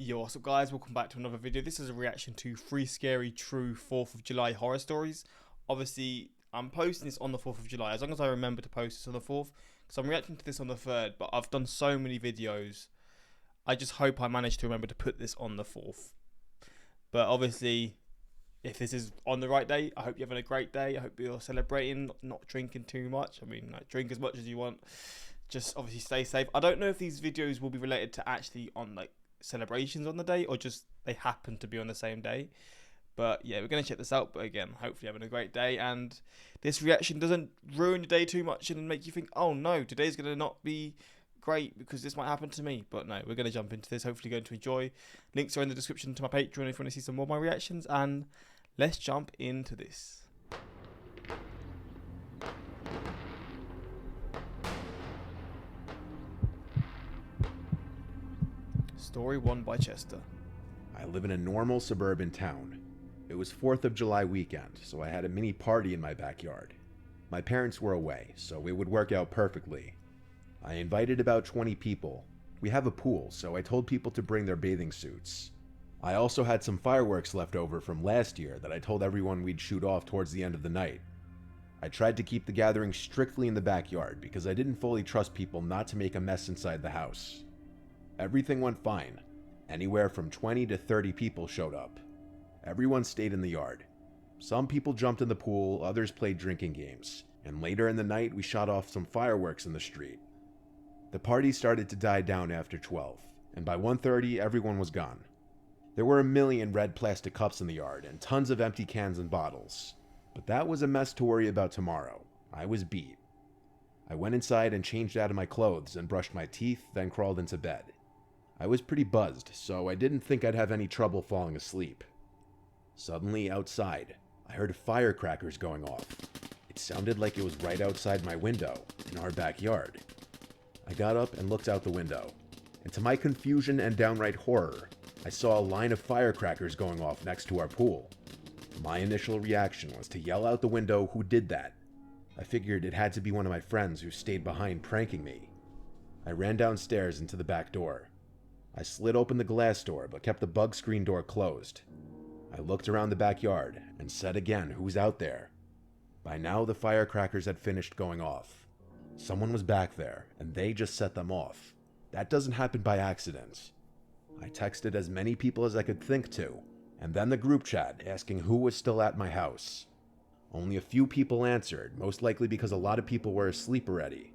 Yo, what's up guys, welcome back to another video. This is a reaction to 3 scary true 4th of July horror stories. Obviously, I'm posting this on the 4th of July, as long as I remember to post this on the 4th, because I'm reacting to this on the 3rd, but I've done so many videos, I just hope I manage to remember to put this on the 4th. But obviously, if this is on the right day, I hope you're having a great day. I hope you're celebrating, not drinking too much. I mean, like, drink as much as you want, just obviously stay safe. I don't know if these videos will be related to actually on like celebrations on the day, or just they happen to be on the same day. But yeah, we're going to check this out. But again, hopefully having a great day, and this reaction doesn't ruin your day too much and make you think, oh no, today's going to not be great because this might happen to me. But no, we're going to jump into this. Hopefully going to enjoy. Links are in the description to my Patreon if you want to see some more of my reactions, and let's jump into this. Story 1 by Chester. I live in a normal suburban town. It was 4th of July weekend, so I had a mini party in my backyard. My parents were away, so it would work out perfectly. I invited about 20 people. We have a pool, so I told people to bring their bathing suits. I also had some fireworks left over from last year that I told everyone we'd shoot off towards the end of the night. I tried to keep the gathering strictly in the backyard because I didn't fully trust people not to make a mess inside the house. Everything went fine. Anywhere from 20 to 30 people showed up. Everyone stayed in the yard. Some people jumped in the pool, others played drinking games, and later in the night we shot off some fireworks in the street. The party started to die down after 12, and by 1:30 everyone was gone. There were a million red plastic cups in the yard and tons of empty cans and bottles. But that was a mess to worry about tomorrow. I was beat. I went inside and changed out of my clothes and brushed my teeth, then crawled into bed. I was pretty buzzed, so I didn't think I'd have any trouble falling asleep. Suddenly, outside, I heard firecrackers going off. It sounded like it was right outside my window, in our backyard. I got up and looked out the window, and to my confusion and downright horror, I saw a line of firecrackers going off next to our pool. My initial reaction was to yell out the window who did that. I figured it had to be one of my friends who stayed behind pranking me. I ran downstairs into the back door. I slid open the glass door, but kept the bug screen door closed. I looked around the backyard and said again, who's out there? By now, the firecrackers had finished going off. Someone was back there, and they just set them off. That doesn't happen by accident. I texted as many people as I could think to, and then the group chat asking who was still at my house. Only a few people answered, most likely because a lot of people were asleep already.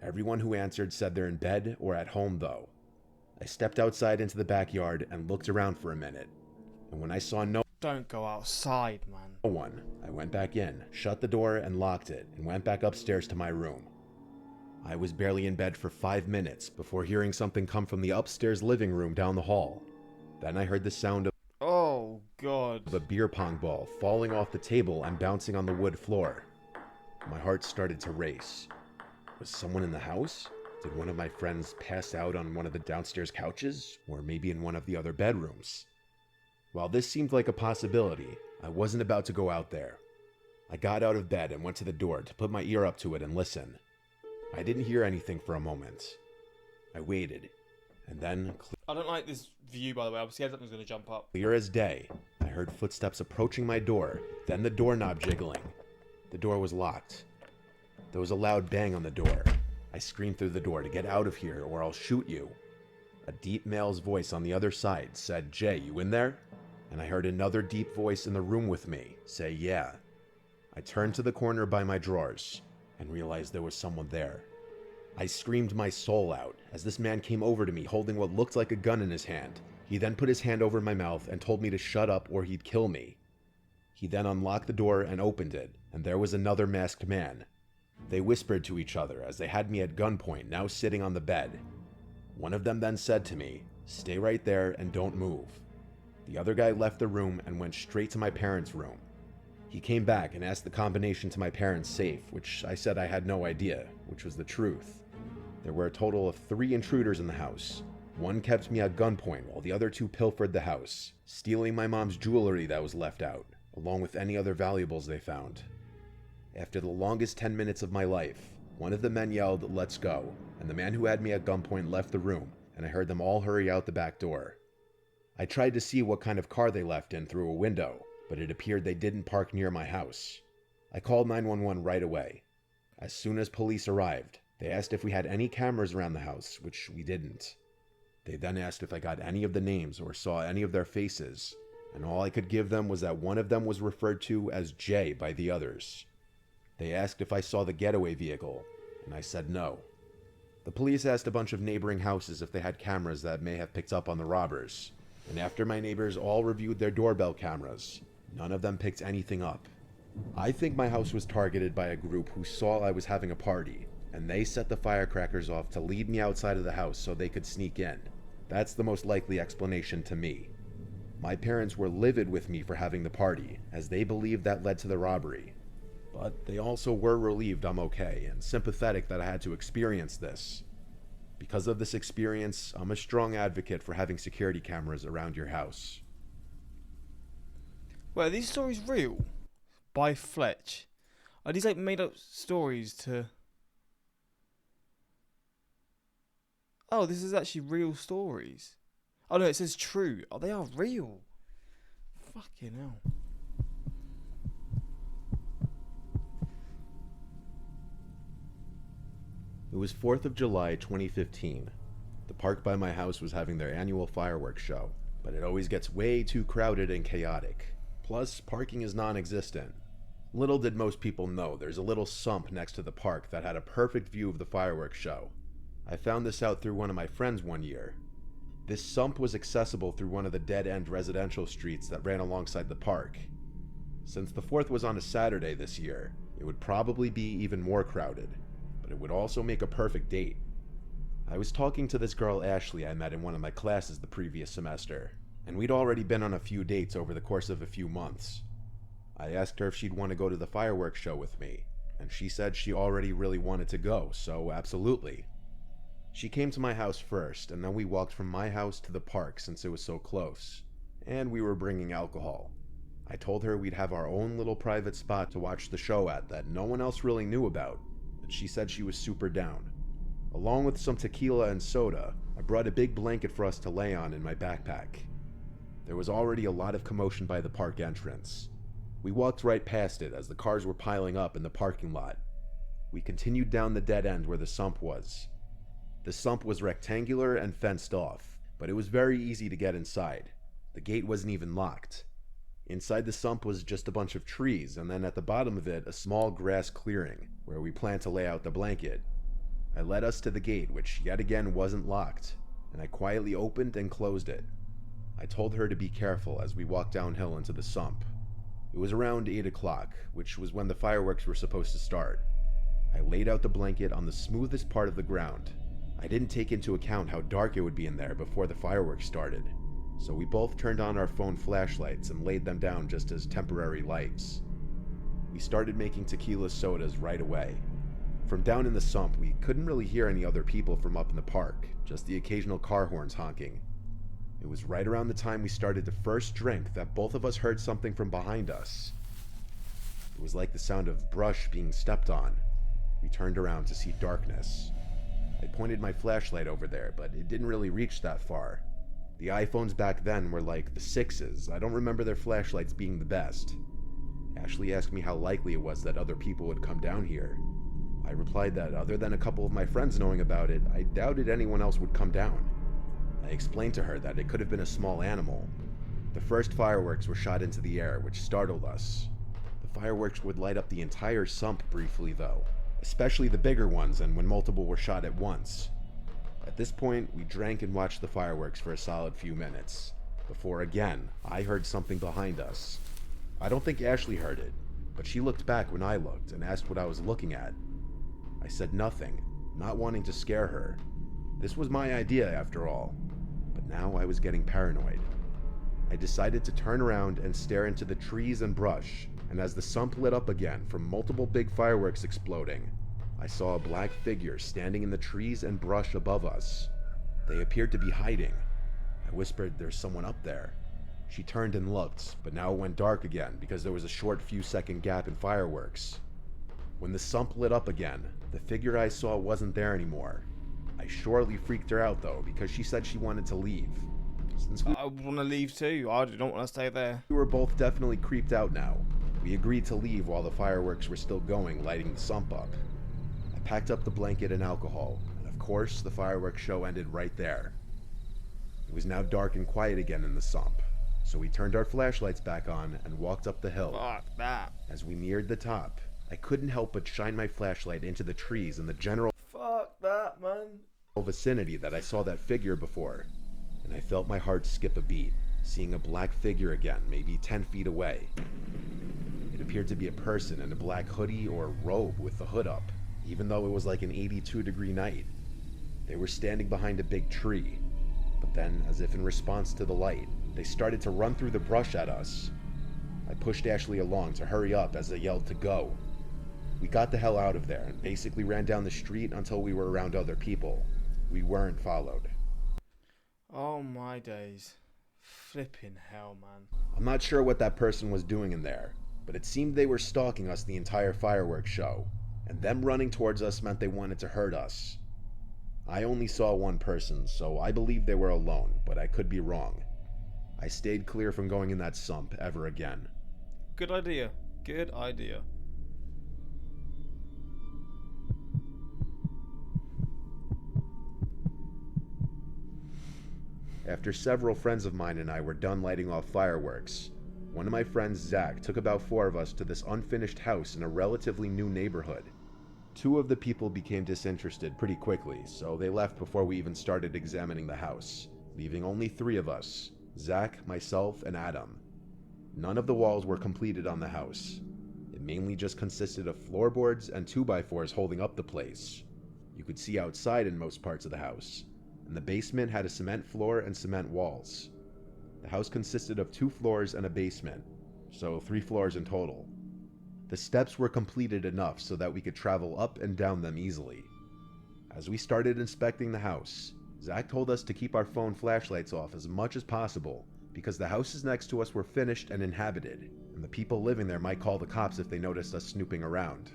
Everyone who answered said they're in bed or at home though. I stepped outside into the backyard and looked around for a minute, and when I saw no Don't go outside, man. one, I went back in, shut the door and locked it, and went back upstairs to my room. I was barely in bed for 5 minutes before hearing something come from the upstairs living room down the hall. Then I heard the sound of Oh god. a beer pong ball falling off the table and bouncing on the wood floor. My heart started to race. Was someone in the house? Did one of my friends pass out on one of the downstairs couches, or maybe in one of the other bedrooms? While this seemed like a possibility, I wasn't about to go out there. I got out of bed and went to the door to put my ear up to it and listen. I didn't hear anything for a moment. I waited, and then, I don't like this view, by the way. I'm scared something's going to jump up. clear as day, I heard footsteps approaching my door, then the doorknob jiggling. The door was locked. There was a loud bang on the door. I screamed through the door to get out of here or I'll shoot you. A deep male's voice on the other side said, "Jay, you in there?" And I heard another deep voice in the room with me say, "Yeah." I turned to the corner by my drawers and realized there was someone there. I screamed my soul out as this man came over to me holding what looked like a gun in his hand. He then put his hand over my mouth and told me to shut up or he'd kill me. He then unlocked the door and opened it, and there was another masked man. They whispered to each other as they had me at gunpoint, now sitting on the bed. One of them then said to me, "Stay right there and don't move." The other guy left the room and went straight to my parents' room. He came back and asked the combination to my parents' safe, which I said I had no idea, which was the truth. There were a total of 3 intruders in the house. One kept me at gunpoint while the other 2 pilfered the house, stealing my mom's jewelry that was left out, along with any other valuables they found. After the longest 10 minutes of my life, one of the men yelled, "Let's go," and the man who had me at gunpoint left the room, and I heard them all hurry out the back door. I tried to see what kind of car they left in through a window, but it appeared they didn't park near my house. I called 911 right away. As soon as police arrived, they asked if we had any cameras around the house, which we didn't. They then asked if I got any of the names or saw any of their faces, and all I could give them was that one of them was referred to as Jay by the others. They asked if I saw the getaway vehicle, and I said no. The police asked a bunch of neighboring houses if they had cameras that may have picked up on the robbers, and after my neighbors all reviewed their doorbell cameras, none of them picked anything up. I think my house was targeted by a group who saw I was having a party, and they set the firecrackers off to lead me outside of the house so they could sneak in. That's the most likely explanation to me. My parents were livid with me for having the party, as they believed that led to the robbery. But they also were relieved I'm okay, and sympathetic that I had to experience this. Because of this experience, I'm a strong advocate for having security cameras around your house. Well, are these stories real? By Fletch. Are these like made up stories to... Oh, this is actually real stories. Oh no, it says true. Oh, they are real. Fucking hell. It was 4th of July 2015. The park by my house was having their annual fireworks show, but it always gets way too crowded and chaotic. Plus, parking is non-existent. Little did most people know there's a little sump next to the park that had a perfect view of the fireworks show. I found this out through one of my friends one year. This sump was accessible through one of the dead-end residential streets that ran alongside the park. Since the 4th was on a Saturday this year, it would probably be even more crowded, but it would also make a perfect date. I was talking to this girl Ashley I met in one of my classes the previous semester, and we'd already been on a few dates over the course of a few months. I asked her if she'd want to go to the fireworks show with me, and she said she already really wanted to go, so absolutely. She came to my house first, and then we walked from my house to the park since it was so close, and we were bringing alcohol. I told her we'd have our own little private spot to watch the show at that no one else really knew about, and she said she was super down. Along with some tequila and soda, I brought a big blanket for us to lay on in my backpack. There was already a lot of commotion by the park entrance. We walked right past it as the cars were piling up in the parking lot. We continued down the dead end where the sump was. The sump was rectangular and fenced off, but it was very easy to get inside. The gate wasn't even locked. Inside the sump was just a bunch of trees, and then at the bottom of it, a small grass clearing, where we planned to lay out the blanket. I led us to the gate, which yet again wasn't locked, and I quietly opened and closed it. I told her to be careful as we walked downhill into the sump. It was around 8 o'clock, which was when the fireworks were supposed to start. I laid out the blanket on the smoothest part of the ground. I didn't take into account how dark it would be in there before the fireworks started, so we both turned on our phone flashlights and laid them down just as temporary lights. We started making tequila sodas right away. From down in the sump, we couldn't really hear any other people from up in the park, just the occasional car horns honking. It was right around the time we started the first drink that both of us heard something from behind us. It was like the sound of brush being stepped on. We turned around to see darkness. I pointed my flashlight over there, but it didn't really reach that far. The iPhones back then were like the 6s. I don't remember their flashlights being the best. Ashley asked me how likely it was that other people would come down here. I replied that other than a couple of my friends knowing about it, I doubted anyone else would come down. I explained to her that it could have been a small animal. The first fireworks were shot into the air, which startled us. The fireworks would light up the entire sump briefly, though, especially the bigger ones and when multiple were shot at once. At this point, we drank and watched the fireworks for a solid few minutes, before again, I heard something behind us. I don't think Ashley heard it, but she looked back when I looked and asked what I was looking at. I said nothing, not wanting to scare her. This was my idea after all, but now I was getting paranoid. I decided to turn around and stare into the trees and brush, and as the sump lit up again from multiple big fireworks exploding, I saw a black figure standing in the trees and brush above us. They appeared to be hiding. I whispered, "There's someone up there." She turned and looked, but now it went dark again because there was a short few-second gap in fireworks. When the sump lit up again, the figure I saw wasn't there anymore. I surely freaked her out though, because she said she wanted to leave. Since we I want to leave too. I don't want to stay there. were both definitely creeped out now, we agreed to leave while the fireworks were still going, lighting the sump up. I packed up the blanket and alcohol, and of course, the fireworks show ended right there. It was now dark and quiet again in the sump, so we turned our flashlights back on and walked up the hill. Fuck that. As we neared the top, I couldn't help but shine my flashlight into the trees in the general Fuck that, man. vicinity that I saw that figure before, and I felt my heart skip a beat, seeing a black figure again, maybe 10 feet away. It appeared to be a person in a black hoodie or robe with the hood up, even though it was like an 82-degree night. They were standing behind a big tree, but then, as if in response to the light, they started to run through the brush at us. I pushed Ashley along to hurry up as they yelled to go. We got the hell out of there and basically ran down the street until we were around other people. We weren't followed. Oh my days. Flipping hell, man. I'm not sure what that person was doing in there, but it seemed they were stalking us the entire fireworks show, and them running towards us meant they wanted to hurt us. I only saw one person, so I believe they were alone, but I could be wrong. I stayed clear from going in that sump ever again. Good idea. Good idea. After several friends of mine and I were done lighting off fireworks, one of my friends, Zach, took about 4 of us to this unfinished house in a relatively new neighborhood. 2 of the people became disinterested pretty quickly, so they left before we even started examining the house, leaving only 3 of us, Zach, myself, and Adam. None of the walls were completed on the house. It mainly just consisted of floorboards and 2x4s holding up the place. You could see outside in most parts of the house, and the basement had a cement floor and cement walls. The house consisted of 2 floors and a basement, so 3 floors in total. The steps were completed enough so that we could travel up and down them easily. As we started inspecting the house, Zach told us to keep our phone flashlights off as much as possible because the houses next to us were finished and inhabited, and the people living there might call the cops if they noticed us snooping around.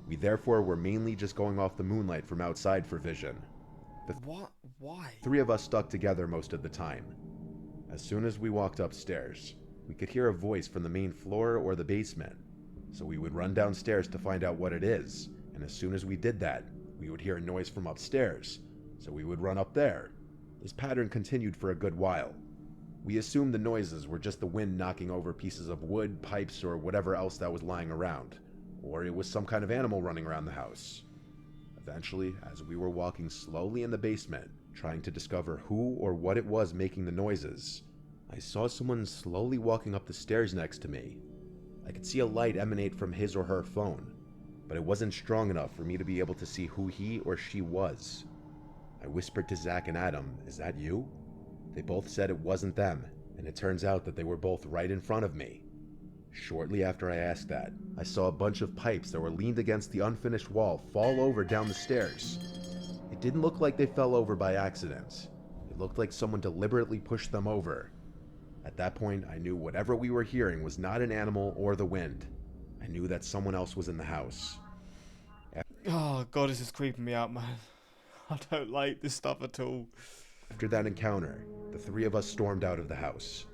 We therefore were mainly just going off the moonlight from outside for vision. What? Why? 3 of us stuck together most of the time. As soon as we walked upstairs, we could hear a voice from the main floor or the basement, so we would run downstairs to find out what it is, and as soon as we did that, we would hear a noise from upstairs, so we would run up there. This pattern continued for a good while. We assumed the noises were just the wind knocking over pieces of wood, pipes, or whatever else that was lying around, or it was some kind of animal running around the house. Eventually, as we were walking slowly in the basement, trying to discover who or what it was making the noises, I saw someone slowly walking up the stairs next to me. I could see a light emanate from his or her phone, but it wasn't strong enough for me to be able to see who he or she was. I whispered to Zach and Adam, "Is that you?" They both said it wasn't them, and it turns out that they were both right in front of me. Shortly after I asked that, I saw a bunch of pipes that were leaned against the unfinished wall fall over down the stairs. It didn't look like they fell over by accident. It looked like someone deliberately pushed them over. At that point, I knew whatever we were hearing was not an animal or the wind. I knew that someone else was in the house. Oh god, this is creeping me out, man. I don't like this stuff at all. After that encounter, the 3 of us stormed out of the house.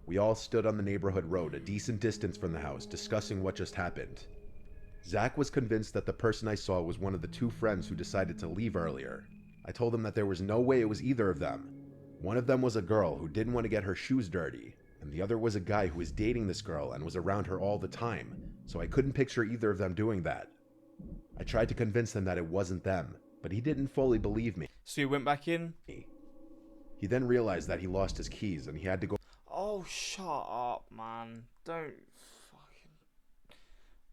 We all stood on the neighborhood road a decent distance from the house, discussing what just happened. Zach was convinced that the person I saw was one of the 2 friends who decided to leave earlier. I told him that there was no way it was either of them. One of them was a girl who didn't want to get her shoes dirty, and the other was a guy who was dating this girl and was around her all the time, so I couldn't picture either of them doing that. I tried to convince him that it wasn't them, but he didn't fully believe me. So you went back in? He then realized that he lost his keys and he had to go Oh, shut up, man. Don't fucking...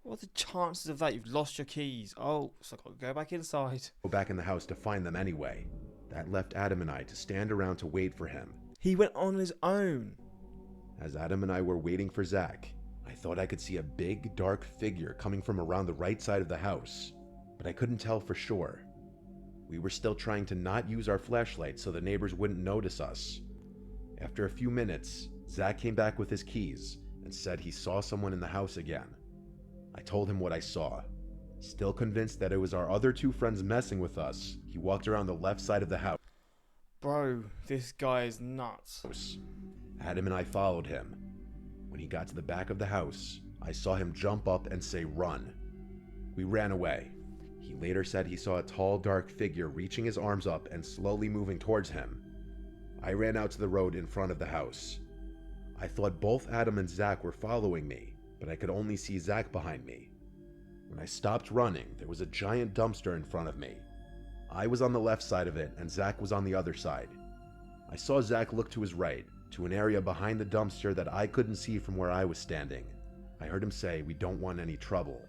What are the chances of that? You've lost your keys. Oh, so I've got to go back inside. back in the house to find them anyway. That left Adam and I to stand around to wait for him. He went on his own. As Adam and I were waiting for Zach, I thought I could see a big, dark figure coming from around the right side of the house, but I couldn't tell for sure. We were still trying to not use our flashlights so the neighbors wouldn't notice us. After a few minutes, Zach came back with his keys and said he saw someone in the house again. I told him what I saw. Still convinced that it was our other 2 friends messing with us, he walked around the left side of the house. Bro, Bro, this guy is nuts. Adam and I followed him. When he got to the back of the house, I saw him jump up and say, "Run." We ran away. He later said he saw a tall, dark figure reaching his arms up and slowly moving towards him. I ran out to the road in front of the house. I thought both Adam and Zach were following me, but I could only see Zach behind me. When I stopped running, there was a giant dumpster in front of me. I was on the left side of it, and Zach was on the other side. I saw Zach look to his right, to an area behind the dumpster that I couldn't see from where I was standing. I heard him say, "We don't want any trouble."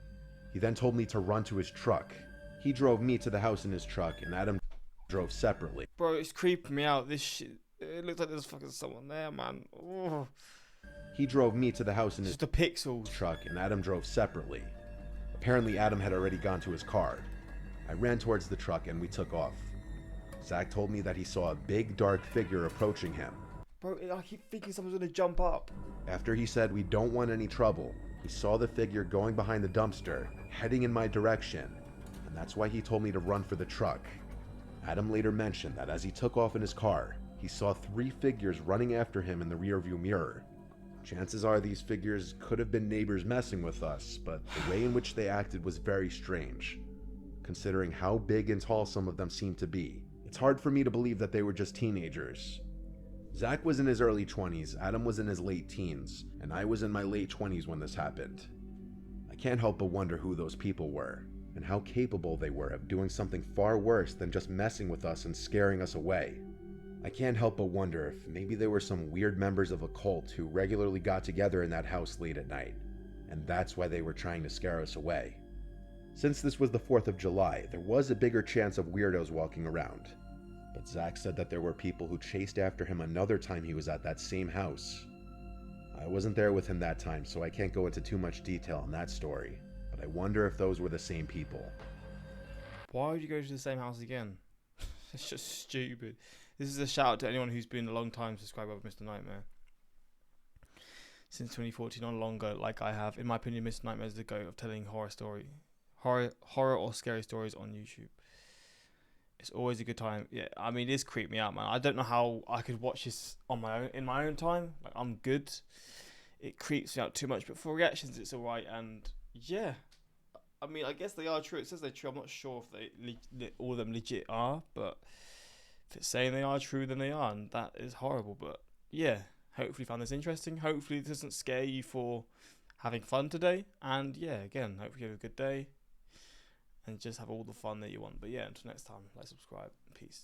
He then told me to run to his truck. He drove me to the house in his truck, and Adam drove separately. Bro, it's creeping me out. This shit. It looks like there's fucking someone there, man. Oh. He drove me to the house in It's his just the pixels. truck, and Adam drove separately. Apparently, Adam had already gone to his car. I ran towards the truck, and we took off. Zach told me that he saw a big, dark figure approaching him. Bro, I keep thinking someone's gonna jump up. After he said, "We don't want any trouble," he saw the figure going behind the dumpster, heading in my direction, and that's why he told me to run for the truck. Adam later mentioned that as he took off in his car, he saw 3 figures running after him in the rearview mirror. Chances are these figures could have been neighbors messing with us, but the way in which they acted was very strange. Considering how big and tall some of them seemed to be, it's hard for me to believe that they were just teenagers. Zach was in his early 20s, Adam was in his late teens, and I was in my late 20s when this happened. I can't help but wonder who those people were, and how capable they were of doing something far worse than just messing with us and scaring us away. I can't help but wonder if maybe they were some weird members of a cult who regularly got together in that house late at night, and that's why they were trying to scare us away. Since this was the 4th of July, there was a bigger chance of weirdos walking around. But Zach said that there were people who chased after him another time he was at that same house. I wasn't there with him that time, so I can't go into too much detail on that story, but I wonder if those were the same people. Why would you go to the same house again? It's just stupid. This is a shout out to anyone who's been a long time subscriber of Mr. Nightmare. Since 2014 or longer, like I have. In my opinion, Mr. Nightmare is the goat of telling horror or scary stories on YouTube. It's always a good time. Yeah, I mean, this creeped me out, man. I don't know how I could watch this on my own in my own time. Like, I'm good. It creeps me out too much, but for reactions, it's alright. And yeah, I mean, I guess they are true. It says they're true. I'm not sure if they all of them legit are, but if it's saying they are true, then they are, and that is horrible. But yeah, hopefully you found this interesting. Hopefully it doesn't scare you for having fun today. And yeah, again, hopefully you have a good day and just have all the fun that you want. But yeah, until next time, like, subscribe. Peace.